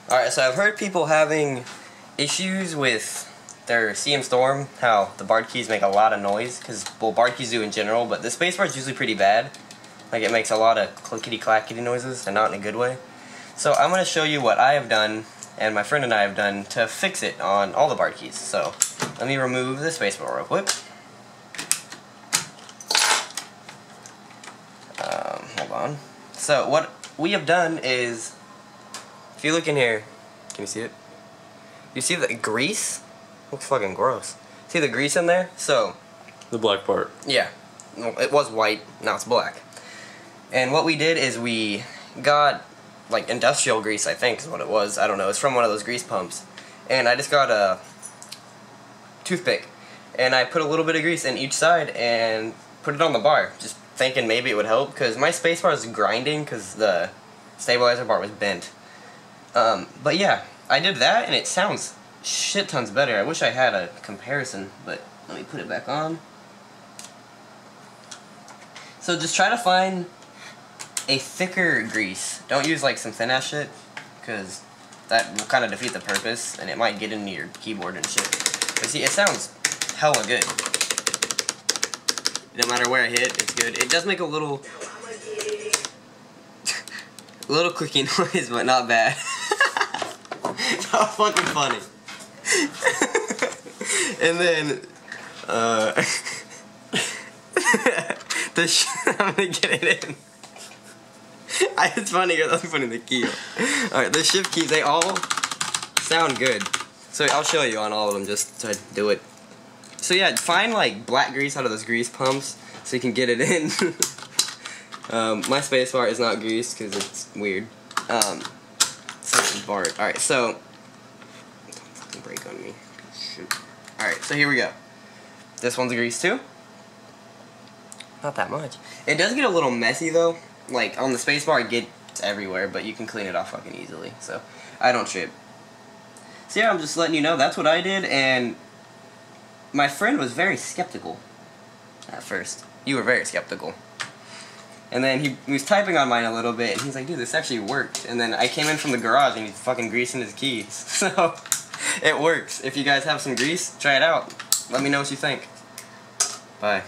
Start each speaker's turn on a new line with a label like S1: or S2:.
S1: Alright, so I've heard people having issues with their CM Storm, how the BART keys make a lot of noise, because, well, BART keys do in general, but the spacebar is usually pretty bad. Like, it makes a lot of clickety-clackety noises, and not in a good way. So I'm going to show you what I have done, and my friend and I have done, to fix it on all the BART keys. So, let me remove the spacebar real quick. Hold on. So, what we have done is, if you look in here, can you see it? You see the grease? Looks fucking gross. See the grease in there? So,
S2: the black part.
S1: Yeah. Well, it was white, now it's black. And what we did is we got, like, industrial grease, I think is what it was. I don't know. It's from one of those grease pumps. And I just got a toothpick. And I put a little bit of grease in each side and put it on the bar. Just thinking maybe it would help. Because my spacebar is grinding because the stabilizer bar was bent. But yeah, I did that and it sounds shit tons better. I wish I had a comparison, but let me put it back on. So just try to find a thicker grease. Don't use like some thin ass shit, because that will kind of defeat the purpose and it might get into your keyboard and shit. But see, it sounds hella good. No matter where I hit, it's good. It does make a little clicky noise, but not bad. How fucking funny. And then I'm gonna get it in. It's funny because I'm putting the key on. Alright, the shift keys, they all sound good. So I'll show you on all of them just to do it. So yeah, find like black grease out of those grease pumps so you can get it in. My spacebar is not greased because it's weird. Alright, so break on me. Shoot. Alright, so here we go. This one's greased too. Not that much. It does get a little messy though. Like on the spacebar it gets everywhere, but you can clean it off fucking easily. So I don't trip. So yeah, I'm just letting you know that's what I did, and my friend was very skeptical at first. You were very skeptical. And then he was typing on mine a little bit, and he's like, dude, this actually worked. And then I came in from the garage, and he's fucking greasing his keys. So, it works. If you guys have some grease, try it out. Let me know what you think. Bye.